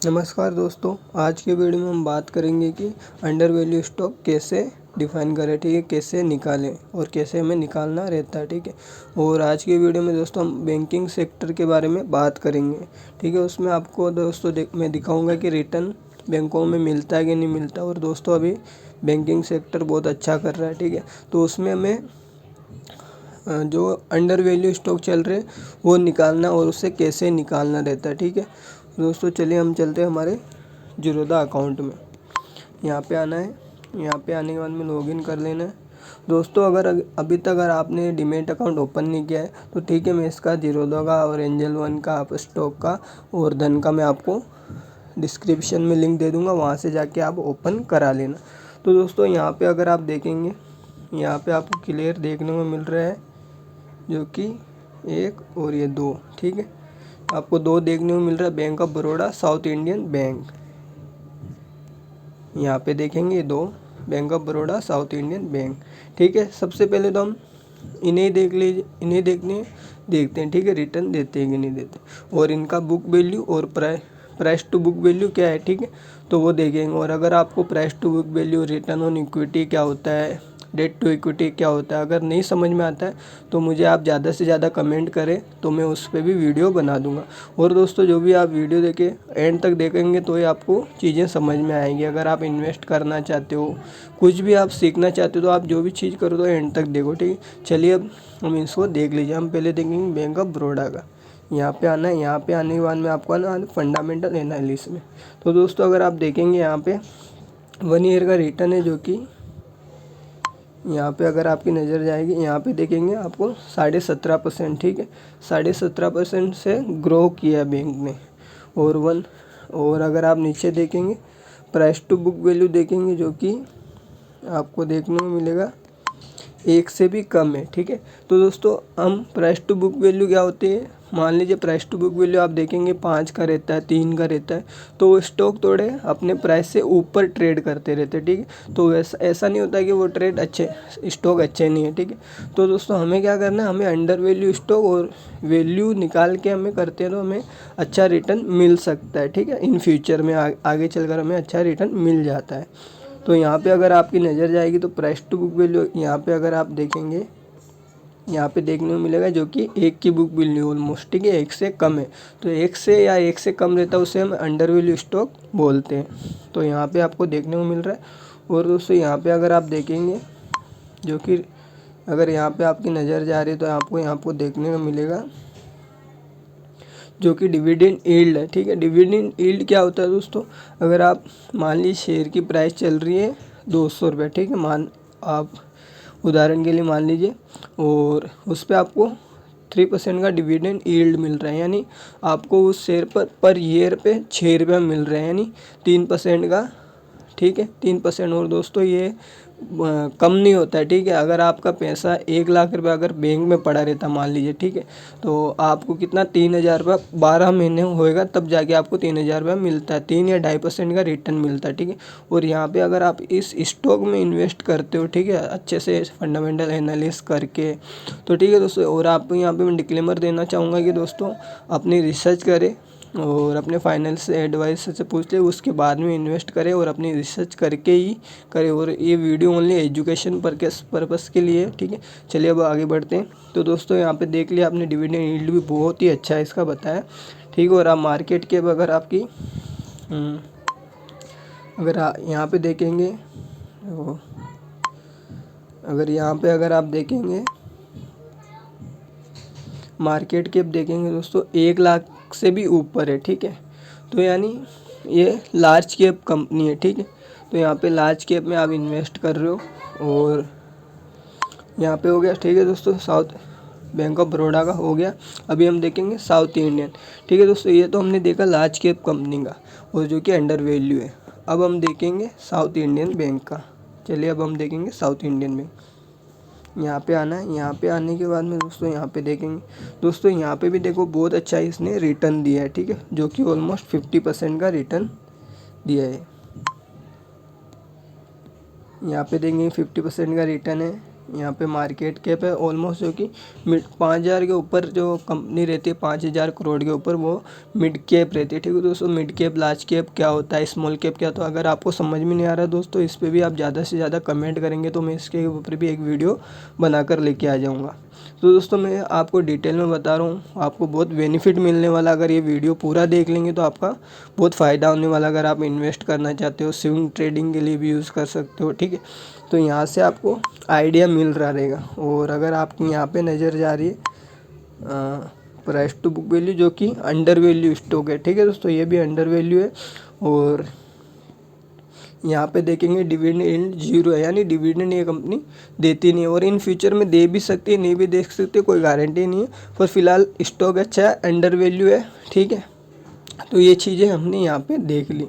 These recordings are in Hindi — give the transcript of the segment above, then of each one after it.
नमस्कार दोस्तों, आज के वीडियो में हम बात करेंगे कि अंडर वैल्यू स्टॉक कैसे डिफ़ाइन करें, ठीक है, कैसे निकालें और कैसे हमें निकालना रहता है, ठीक है। और आज की वीडियो में दोस्तों हम बैंकिंग सेक्टर के बारे में बात करेंगे, ठीक है। उसमें आपको दोस्तों मैं दिखाऊंगा कि रिटर्न बैंकों में मिलता है कि नहीं मिलता। और दोस्तों अभी बैंकिंग सेक्टर बहुत अच्छा कर रहा है, ठीक है। तो उसमें हमें जो अंडर वैल्यू स्टॉक चल रहे वो निकालना और उससे कैसे निकालना रहता है, ठीक है। दोस्तों चलिए हम चलते हैं हमारे जीरोधा अकाउंट में। यहाँ पे आना है, यहाँ पे आने के बाद में लॉगिन कर लेना है। दोस्तों अगर अभी तक अगर आपने डीमैट अकाउंट ओपन नहीं किया है तो ठीक है, मैं इसका जीरोधा का और एंजल वन का, आप स्टॉक का और धन का मैं आपको डिस्क्रिप्शन में लिंक दे दूँगा, वहाँ से जाके आप ओपन करा लेना। तो दोस्तों यहाँ पे अगर आप देखेंगे, यहाँ पे आपको क्लियर देखने को मिल रहा है, जो कि एक और ये दो, ठीक है, आपको दो देखने को मिल रहा है, bank of Baroda, south Indian bank. यहाँ पे देखेंगे दो, bank of Baroda, south Indian bank, ठीक है। सबसे पहले तो हम इन्हें देख लीजिए, इन्हें देखते हैं, ठीक है, रिटर्न देते हैं कि नहीं देते, और इनका बुक वैल्यू और प्राइस टू बुक वैल्यू क्या है, ठीक है, तो वो देखेंगे। और अगर आपको price to book value, return on equity क्या होता है, डेट टू इक्विटी क्या होता है, अगर नहीं समझ में आता है तो मुझे आप ज़्यादा से ज़्यादा कमेंट करें, तो मैं उस पर भी वीडियो बना दूंगा। और दोस्तों जो भी आप वीडियो देखें, एंड तक देखेंगे तो ही आपको चीज़ें समझ में आएंगी। अगर आप इन्वेस्ट करना चाहते हो, कुछ भी आप सीखना चाहते हो, तो आप जो भी चीज़ करो तो एंड तक देखो, ठीक है। चलिए अब हम इसको देख लीजिए। हम पहले देखेंगे बैंक ऑफ बड़ौदा का। यहाँ पे आना है, यहाँ पे आने के बाद में आपको आना फंडामेंटल एनालिसिस में। तो दोस्तों अगर आप देखेंगे यहाँ पे 1 ईयर का रिटर्न है, जो कि यहाँ पे अगर आपकी नज़र जाएगी, यहाँ पे देखेंगे आपको 17.5%, ठीक है, 17.5% से ग्रो किया बैंक ने। और अगर आप नीचे देखेंगे प्राइस टू बुक वैल्यू देखेंगे, जो कि आपको देखने को मिलेगा 1 से भी कम है, ठीक है। तो दोस्तों हम प्राइस टू बुक वैल्यू क्या होती है, मान लीजिए प्राइस टू बुक वैल्यू आप देखेंगे 5 का रहता है, 3 का रहता है, तो वो स्टॉक थोड़े अपने प्राइस से ऊपर ट्रेड करते रहते हैं, ठीक है। तो ऐसा नहीं होता कि वो ट्रेड अच्छे स्टॉक अच्छे नहीं है, ठीक है। तो दोस्तों हमें क्या करना है, हमें अंडर वैल्यू स्टॉक और वैल्यू निकाल के हमें करते हैं तो हमें अच्छा रिटर्न मिल सकता है, ठीक है। इन फ्यूचर में आगे चलकर हमें अच्छा रिटर्न मिल जाता है। तो यहाँ पे अगर आपकी नज़र जाएगी तो प्राइस टू बुक वैल्यू यहाँ पे अगर आप देखेंगे, यहाँ पे देखने को मिलेगा, जो कि 1 की बुक वैल्यू ऑलमोस्ट, ठीक है, 1 से कम है। तो 1 से या 1 से कम रहता है उसे हम अंडर वैल्यू स्टॉक बोलते हैं। तो यहाँ पे आपको देखने को मिल रहा है। और दोस्तों यहाँ पे अगर आप देखेंगे, जो कि अगर यहाँ पे आपकी नज़र जा रही है तो आपको देखने को मिलेगा, जो कि डिविडेंड यील्ड है, ठीक है। डिविडेंड यील्ड क्या होता है दोस्तों, अगर आप मान लीजिए शेयर की प्राइस चल रही है 200 रुपये, ठीक है, आप उदाहरण के लिए मान लीजिए, और उस पर आपको 3% का डिविडेंड यील्ड मिल रहा है, यानी आपको उस शेयर पर ईयर पे 6 रुपये मिल रहे हैं, यानी 3% का, ठीक है, 3%। और दोस्तों ये कम नहीं होता है, ठीक है। अगर आपका पैसा 1 लाख रुपये अगर बैंक में पड़ा रहता मान लीजिए, ठीक है, तो आपको कितना 3,000 रुपये 12 महीने होएगा तब जाके आपको 3,000 रुपये मिलता है, 3 या 2.5% का रिटर्न मिलता है, ठीक है। और यहाँ पे अगर आप इस स्टॉक में इन्वेस्ट करते हो, ठीक है, अच्छे से फंडामेंटल एनालिसिस करके, तो ठीक है दोस्तों। और आपको यहाँ पे मैं डिक्लेमर देना चाहूँगा कि दोस्तों अपनी रिसर्च करें और अपने फाइनेंस एडवाइजर से पूछ ले, उसके बाद में इन्वेस्ट करें और अपनी रिसर्च करके ही करें। और ये वीडियो ओनली एजुकेशन पर्पस के लिए, ठीक है। चलिए अब आगे बढ़ते हैं। तो दोस्तों यहाँ पे देख लिया आपने, डिविडेंड यील्ड भी बहुत ही अच्छा है इसका बताया, ठीक है। और आप मार्केट के अगर आपकी अगर यहाँ पे देखेंगे, अगर आप देखेंगे मार्केट कैप देखेंगे दोस्तों 1 लाख से भी ऊपर है, ठीक है। तो यानी ये लार्ज कैप कंपनी है, ठीक है। तो यहाँ पे लार्ज कैप में आप इन्वेस्ट कर रहे हो। और यहाँ पे हो गया, ठीक है दोस्तों, साउथ बैंक ऑफ बड़ौदा का हो गया। अभी हम देखेंगे साउथ इंडियन, ठीक है दोस्तों। ये तो हमने देखा लार्ज कैप कंपनी का, और जो कि अंडर वैल्यू है। अब हम देखेंगे साउथ इंडियन बैंक का। चलिए अब हम देखेंगे साउथ इंडियन बैंक। यहाँ पे आना है, यहाँ पे आने के बाद में दोस्तों यहाँ पे देखेंगे, दोस्तों यहाँ पे भी देखो बहुत अच्छा इसने रिटर्न दिया है, ठीक है, जो कि ऑलमोस्ट 50% का रिटर्न दिया है। यहाँ पे देखेंगे 50% का रिटर्न है। यहाँ पे मार्केट कैप है ऑलमोस्ट, जो कि 5,000 के ऊपर जो कंपनी रहती है, 5,000 करोड़ के ऊपर, वो मिड कैप रहती है। ठीक है दोस्तों, मिड कैप लार्ज कैप क्या होता है, स्मॉल कैप क्या, तो अगर आपको समझ में नहीं आ रहा दोस्तों, इस पर भी आप ज़्यादा से ज़्यादा कमेंट करेंगे तो मैं इसके ऊपर भी एक वीडियो बनाकर लेके आ जाऊँगा। तो दोस्तों मैं आपको डिटेल में बता रहा हूँ, आपको बहुत बेनिफिट मिलने वाला, अगर ये वीडियो पूरा देख लेंगे तो आपका बहुत फ़ायदा होने वाला। अगर आप इन्वेस्ट करना चाहते हो, स्विंग ट्रेडिंग के लिए भी यूज़ कर सकते हो। ठीक है, तो यहाँ से आपको आइडिया मिल रहा रहेगा। और अगर आपकी यहाँ पे नज़र जा रही है प्राइस टू बुक वैल्यू, जो कि अंडर वैल्यू स्टॉक है। ठीक है दोस्तों, ये भी अंडर वैल्यू है। और यहाँ पे देखेंगे डिविडेंड 0 है, यानी डिविडेंड ये कंपनी देती नहीं है, और इन फ्यूचर में दे भी सकती है, नहीं भी दे सकती, कोई गारंटी नहीं है। पर फिलहाल स्टॉक अच्छा है, अंडर वैल्यू है। ठीक है, तो ये चीज़ें हमने यहाँ पे देख ली।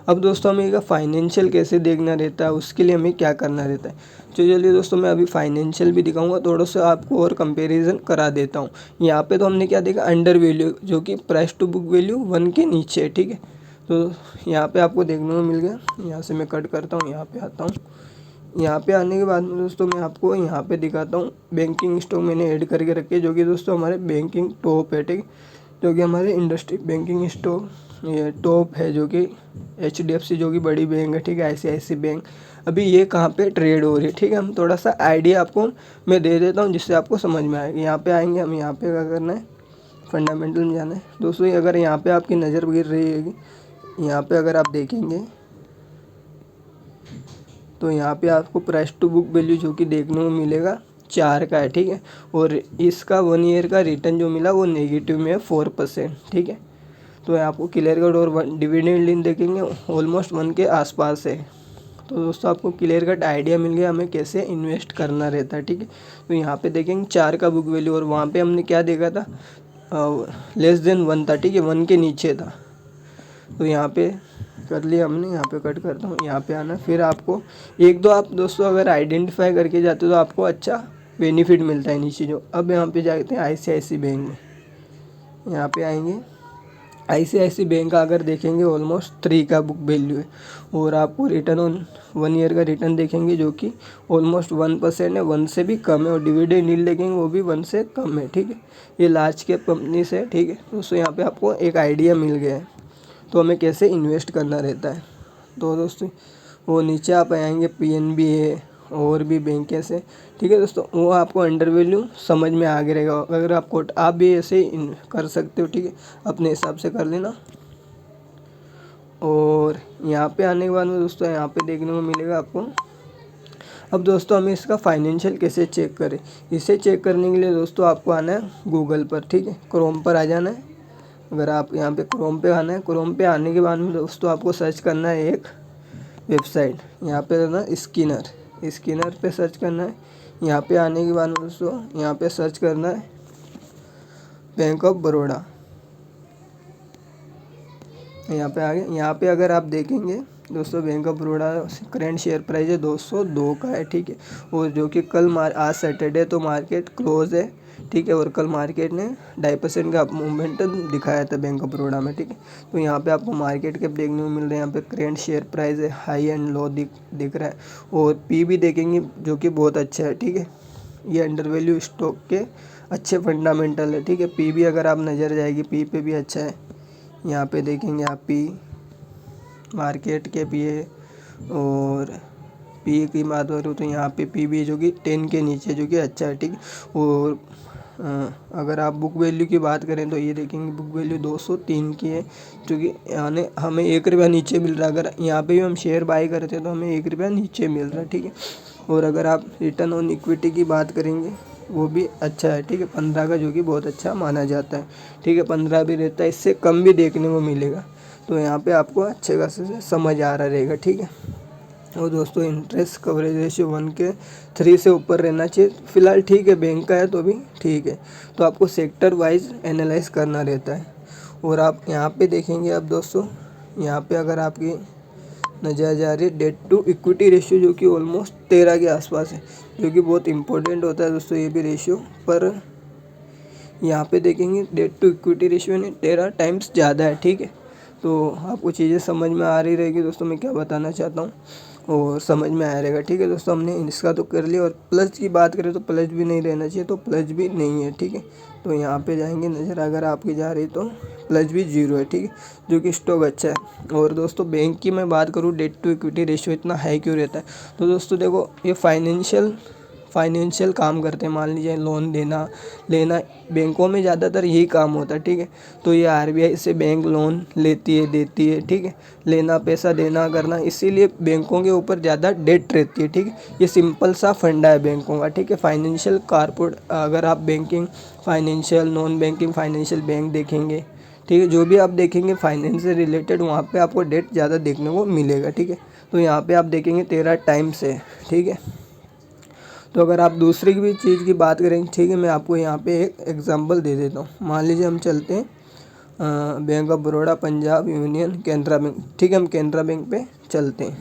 अब दोस्तों हमें फाइनेंशियल कैसे देखना रहता है, उसके लिए हमें क्या करना रहता है। तो चलिए दोस्तों मैं अभी फाइनेंशियल भी दिखाऊंगा, थोड़ा सा आपको और कंपैरिजन करा देता हूँ। यहाँ पे तो हमने क्या देखा, अंडर वैल्यू, जो कि प्राइस टू बुक वैल्यू 1 के नीचे है। ठीक है, तो यहाँ पे आपको देखने को मिल गया। यहाँ से मैं कट करता हूँ, यहाँ पे आता हूँ। यहाँ पे आने के बाद में दोस्तों मैं आपको यहाँ पे दिखाता हूँ बैंकिंग स्टॉक मैंने ऐड करके रखे, जो कि दोस्तों हमारे बैंकिंग टॉप है। ठीक है, जो कि हमारे इंडस्ट्री बैंकिंग स्टॉक ये टॉप है, जो कि HDFC जो कि बड़ी बैंक है। ठीक है, ICICI बैंक अभी ये कहाँ पे ट्रेड हो रही है। ठीक है, हम थोड़ा सा आइडिया आपको मैं दे देता हूँ, जिससे आपको समझ में आएगा। यहाँ पे आएंगे हम, यहाँ पे क्या करना है, फंडामेंटल में जाना है दोस्तों। अगर यहाँ पे आपकी नज़र गिर रही है, यहाँ पे अगर आप देखेंगे तो यहाँ पे आपको प्राइस टू बुक वैल्यू जो कि देखने को मिलेगा 4 का है। ठीक है, और इसका 1 ईयर का रिटर्न जो मिला वो नेगेटिव में है 4%। ठीक है, तो आपको क्लियर कट और डिविडेंड लिंक देखेंगे ऑलमोस्ट 1 के आसपास है। तो दोस्तों आपको क्लियर कट आइडिया मिल गया हमें कैसे इन्वेस्ट करना रहता है। ठीक है, तो यहाँ पे देखेंगे 4 का बुक वैल्यू, और वहाँ पे हमने क्या देखा था, लेस देन 1 था। ठीक है, 1 के नीचे था। तो यहाँ पे कर लिया हमने, यहाँ पे कट करता हूँ, यहाँ पे आना। फिर आपको एक दो आप दोस्तों अगर आइडेंटिफाई करके जाते हो तो आपको अच्छा बेनिफिट मिलता है इन चीज़ों। अब यहाँ पे जाते हैं ICICI बैंक में, यहाँ पे आएंगे। ICICI बैंक का अगर देखेंगे ऑलमोस्ट 3 का बुक वैल्यू है, और आपको रिटर्न ऑन 1 ईयर का रिटर्न देखेंगे जो कि ऑलमोस्ट 1% है, 1 से भी कम है। और डिविडेंड यील्ड देखेंगे वो भी 1 से कम है। ठीक है, ये लार्ज कैप कंपनी से। ठीक है दोस्तों, यहाँ पे आपको एक आइडिया मिल गया है तो हमें कैसे इन्वेस्ट करना रहता है। तो दोस्तों वो नीचे आप आएंगे, PNB है और भी बैंक ऐसे। ठीक है दोस्तों, वो आपको अंडर वैल्यू समझ में आ गया रहेगा। अगर आपको आप भी ऐसे कर सकते हो। ठीक है, अपने हिसाब से कर लेना। और यहाँ पे आने के बाद में दोस्तों यहाँ पे देखने को मिलेगा आपको। अब दोस्तों हमें इसका फाइनेंशियल कैसे चेक करें, इसे चेक करने के लिए दोस्तों आपको आना है गूगल पर। ठीक है, क्रोम पर आ जाना है। अगर आप यहाँ पे क्रोम पे आना है, क्रोम पे आने के बाद में दोस्तों आपको सर्च करना है एक वेबसाइट, यहाँ पे ना स्किनर पे सर्च करना है। यहाँ पे आने के बाद में दोस्तों यहाँ पे सर्च करना है बैंक ऑफ बड़ौदा। यहाँ पे आ गए। यहाँ पे अगर आप देखेंगे दोस्तों bank of Baroda current share price है 202 का है। ठीक है, और जो कि कल आज सैटरडे तो मार्केट क्लोज है। ठीक है, और कल मार्केट ने 2.5% का मूवमेंट दिखाया था बैंक ऑफ बड़ौदा में। ठीक है, तो यहाँ पे आपको मार्केट कैप देखने को मिल रहा है। यहाँ पे करेंट शेयर प्राइस है, हाई एंड लो दिख रहा है। और पी भी देखेंगे जो कि बहुत अच्छा है। ठीक है, ये अंडर वैल्यू स्टॉक के अच्छे फंडामेंटल है। ठीक है, पी भी अगर आप नज़र जाएगी पी पे भी अच्छा है। यहाँ पे देखेंगे आप पी मार्केट के पी है, और पी की बात करूँ तो यहाँ पे पी भी जो कि 10 के नीचे, जो कि अच्छा है। ठीक, और अगर आप बुक वैल्यू की बात करें तो ये देखेंगे बुक वैल्यू 203 की है, जो कि यानी हमें 1 रुपया नीचे मिल रहा है। अगर यहाँ पे भी हम शेयर बाई करते हैं तो हमें 1 रुपया नीचे मिल रहा है। ठीक है, और अगर आप रिटर्न ऑन इक्विटी की बात करेंगे वो भी अच्छा है। ठीक है, 15 का, जो कि बहुत अच्छा माना जाता है। ठीक है, 15 भी रहता है, इससे कम भी देखने को मिलेगा। तो यहाँ पे आपको अच्छे खासे से समझ आ रहा रहेगा। ठीक है, और दोस्तों इंटरेस्ट कवरेज रेशियो 1 के 3 से ऊपर रहना चाहिए फिलहाल। ठीक है, बैंक का है तो भी ठीक है। तो आपको सेक्टर वाइज एनालाइज करना रहता है। और आप यहाँ पे देखेंगे अब दोस्तों, यहाँ पे अगर आपकी नजर जा रही है डेट टू इक्विटी रेशियो, जो कि ऑलमोस्ट 13 के आसपास है, जो कि बहुत इंपॉर्टेंट होता है दोस्तों ये भी रेशियो। पर यहाँ पे देखेंगे डेट टू इक्विटी रेशियो ने 13 टाइम्स ज़्यादा है। ठीक है, तो आपको चीज़ें समझ में आ रही रहेगी दोस्तों मैं क्या बताना चाहता हूँ। और समझ में आया रहेगा। ठीक है दोस्तों, हमने इसका तो कर लिया। और प्लस की बात करें तो प्लस भी नहीं रहना चाहिए, तो प्लस भी नहीं है। ठीक है, तो यहाँ पे जाएंगे नज़र अगर आपकी जा रही तो प्लस भी 0 है। ठीक है, जो कि स्टॉक अच्छा है। और दोस्तों बैंक की मैं बात करूँ, डेट टू इक्विटी रेशियो इतना हाई क्यों रहता है? तो दोस्तों देखो, ये फाइनेंशियल काम करते हैं। मान लीजिए लोन देना लेना, बैंकों में ज़्यादातर यही काम होता है। ठीक है, तो ये आरबीआई से बैंक लोन लेती है देती है। ठीक है, लेना पैसा देना करना, इसीलिए बैंकों के ऊपर ज़्यादा डेट रहती है। ठीक है, ये सिंपल सा फंडा है बैंकों का। ठीक है, फाइनेंशियल कारपोरेट, अगर आप banking financial non banking financial bank देखेंगे, ठीक है, जो भी आप देखेंगे फाइनेंस से रिलेटेड, वहाँ पे आपको डेट ज़्यादा देखने को मिलेगा। ठीक है, तो यहाँ पे आप देखेंगे 13 टाइम्स है। ठीक है, तो अगर आप दूसरी भी चीज़ की बात करेंगे, ठीक है, मैं आपको यहाँ पे एक एग्जांपल दे देता हूँ। मान लीजिए हम चलते हैं bank of Baroda, Punjab union, Canara bank. ठीक है, हम कैनरा बैंक पे चलते हैं।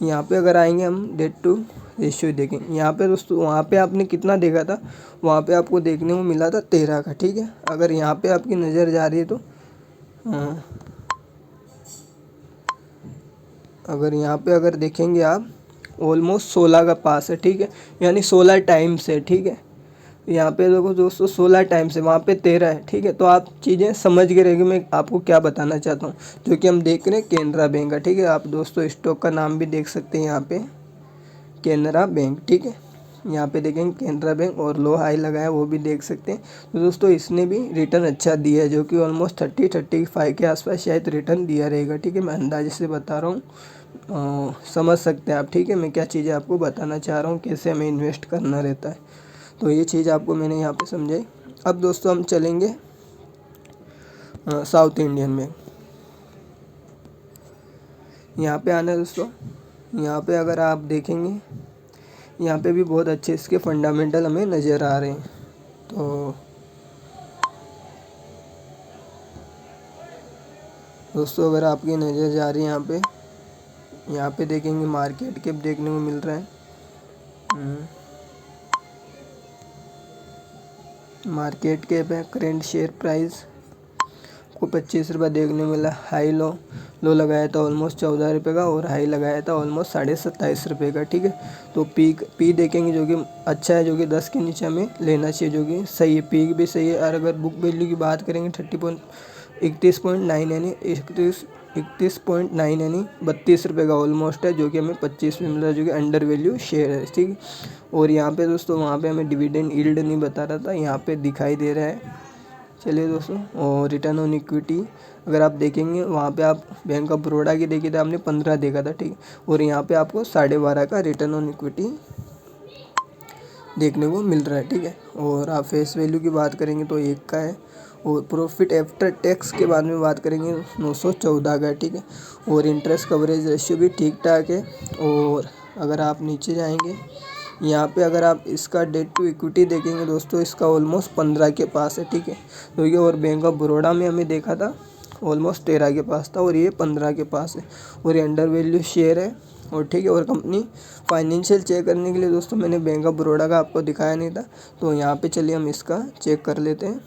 यहाँ पे अगर आएंगे हम डेट टू रेशियो देखेंगे। यहाँ पे दोस्तों, वहाँ पे आपने कितना देखा था? वहाँ पे आपको देखने को मिला था 13 का। ठीक है, अगर यहाँ पे आपकी नज़र जा रही है तो अगर यहाँ पे अगर देखेंगे आप, ऑलमोस्ट 16 का पास है। ठीक है, यानी 16 टाइम्स है। ठीक है, यहाँ पे देखो दोस्तों 16 टाइम्स है, वहाँ पे 13 है। ठीक है, तो आप चीज़ें समझ के रहेंगे मैं आपको क्या बताना चाहता हूँ। जो कि हम देख रहे हैं कैनरा बैंक का। ठीक है, आप दोस्तों स्टॉक का नाम भी देख सकते हैं यहाँ पे, कैनरा बैंक। ठीक है, यहाँ पे देखेंगे कैनरा बैंक और लो हाई लगा है, वो भी देख सकते हैं। तो दोस्तों इसने भी रिटर्न अच्छा दिया है, जो कि ऑलमोस्ट 35 के आसपास शायद रिटर्न दिया रहेगा। ठीक है, मैं अंदाजे से बता रहा हूँ, समझ सकते हैं आप। ठीक है, मैं क्या चीज़ें आपको बताना चाह रहा हूँ, कैसे हमें इन्वेस्ट करना रहता है। तो ये चीज़ आपको मैंने यहाँ पे समझाई। अब दोस्तों हम चलेंगे साउथ इंडियन में। यहाँ पे आना है दोस्तों, यहाँ पे अगर आप देखेंगे, यहाँ पे भी बहुत अच्छे इसके फंडामेंटल हमें नज़र आ रहे हैं। तो दोस्तों अगर आपकी नज़र जा रही है यहाँ पे देखेंगे मार्केट कैप देखने को मिल रहा है। मार्केट कैप है, करेंट शेयर प्राइस को 25 रुपये देखने को मिला। हाई लो लगाया था ऑलमोस्ट 14 रुपये का, और हाई लगाया था ऑलमोस्ट 27.5 रुपये का। ठीक है, तो पी देखेंगे जो कि अच्छा है, जो कि 10 के नीचे हमें लेना चाहिए, जो कि सही है। पी भी सही है। और अगर बुक वैल्यू की बात करेंगे 31.9 यानी 31.9 यानी 32 रुपये का ऑलमोस्ट है, जो कि हमें 25 में मिल रहा है, जो कि अंडर वैल्यू शेयर है। ठीक है, और यहाँ पे दोस्तों वहाँ पे हमें डिविडेंड यील्ड नहीं बता रहा था, यहाँ पे दिखाई दे रहा है। चलिए दोस्तों, और रिटर्न ऑन इक्विटी अगर आप देखेंगे, वहाँ पे आप बैंक ऑफ बड़ौदा की देखी थी आपने 15 देखा था। ठीक है, और यहाँ पे आपको 12.5 का रिटर्न ऑन इक्विटी देखने को मिल रहा है। ठीक है, और आप फेस वैल्यू की बात करेंगे तो 1 का है। और प्रॉफिट आफ्टर टैक्स के बारे में बात करेंगे 914 का है। ठीक है, और इंटरेस्ट कवरेज रेशियो भी ठीक ठाक है। और अगर आप नीचे जाएंगे, यहाँ पे अगर आप इसका डेट टू इक्विटी देखेंगे दोस्तों, इसका ऑलमोस्ट 15 के पास है। ठीक है, तो ये और बैंक ऑफ बड़ौदा में हमें देखा था ऑलमोस्ट 13 के पास था, और ये 15 के पास है, और ये अंडर वैल्यू शेयर है। और ठीक है, और कंपनी फाइनेंशियल चेक करने के लिए दोस्तों मैंने बैंक ऑफ बड़ौदा का आपको दिखाया नहीं था, तो यहाँ पे चलिए हम इसका चेक कर लेते हैं।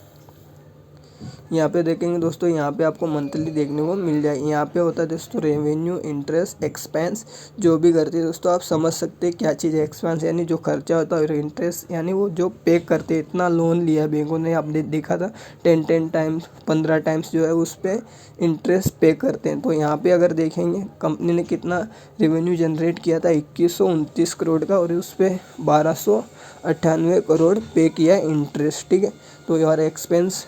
यहाँ पे देखेंगे दोस्तों, यहाँ पे आपको मंथली देखने को मिल जाएगी। यहाँ पे होता है दोस्तों रेवेन्यू, इंटरेस्ट, एक्सपेंस, जो भी करते हैं दोस्तों आप समझ सकते हैं क्या चीज़ है। एक्सपेंस यानी जो खर्चा होता है, और इंटरेस्ट यानी वो जो पे करते हैं। इतना लोन लिया बैंकों ने, आपने देखा था 10 टाइम्स 15 टाइम्स जो है उस पर इंटरेस्ट पे करते हैं। तो यहाँ पर अगर देखेंगे कंपनी ने कितना रेवेन्यू जनरेट किया था 2129 करोड़ का, और उस पर 1298 करोड़ पे किया इंटरेस्ट। ठीक है, तो यार एक्सपेंस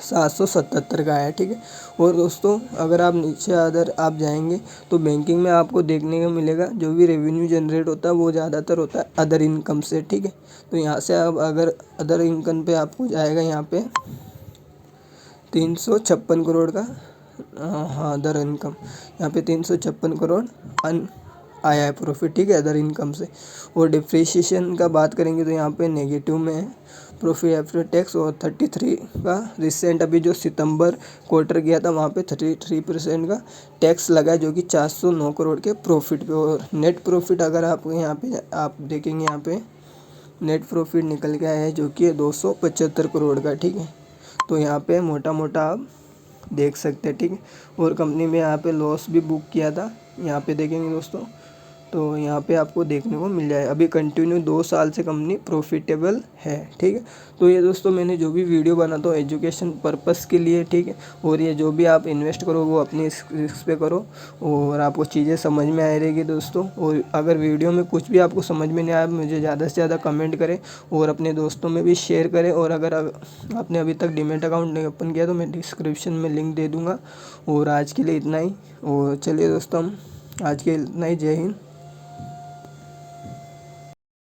777 का है। ठीक है, और दोस्तों अगर आप नीचे अदर आप जाएंगे तो बैंकिंग में आपको देखने को मिलेगा जो भी रेवेन्यू जनरेट होता है वो ज़्यादातर होता है अदर इनकम से। ठीक है, तो यहाँ से आप अगर अदर इनकम पे आपको जाएगा, यहाँ पे 356 करोड़ का, हाँ अदर इनकम, यहाँ पे 356 करोड़ आया है प्रॉफिट। ठीक है, अदर इनकम से। और डिप्रिसिएशन का बात करेंगे तो यहाँ पे नेगेटिव में है प्रॉफिट आफ्टर टैक्स, और 33 का रिसेंट अभी जो सितंबर क्वार्टर गया था वहाँ पे 33% का टैक्स लगा है, जो कि 409 करोड़ के प्रॉफिट पे। और नेट प्रॉफिट अगर आप यहाँ पे आप देखेंगे, यहाँ पे नेट प्रॉफिट निकल के आया है, जो कि 275 करोड़ का। ठीक है, तो यहाँ पे मोटा मोटा आप देख सकते हैं। ठीक है, और कंपनी में यहाँ पे लॉस भी बुक किया था यहाँ पे देखेंगे दोस्तों, तो यहाँ पे आपको देखने को मिल जाए अभी कंटिन्यू 2 साल से कंपनी प्रॉफिटेबल है। ठीक है, तो ये दोस्तों मैंने जो भी वीडियो बनाता हूँ एजुकेशन पर्पज़ के लिए। ठीक है, और ये जो भी आप इन्वेस्ट करो वो अपनी रिस्क पे करो और आपको चीज़ें समझ में आ रहेगी दोस्तों। और अगर वीडियो में कुछ भी आपको समझ में नहीं आया, मुझे ज़्यादा से ज़्यादा कमेंट करें और अपने दोस्तों में भी शेयर करें। और अगर आपने अभी तक डीमैट अकाउंट नहीं ओपन किया तो मैं डिस्क्रिप्शन में लिंक दे दूँगा। और आज के लिए इतना ही। और चलिए दोस्तों, हम आज के लिए इतना ही। जय हिंद।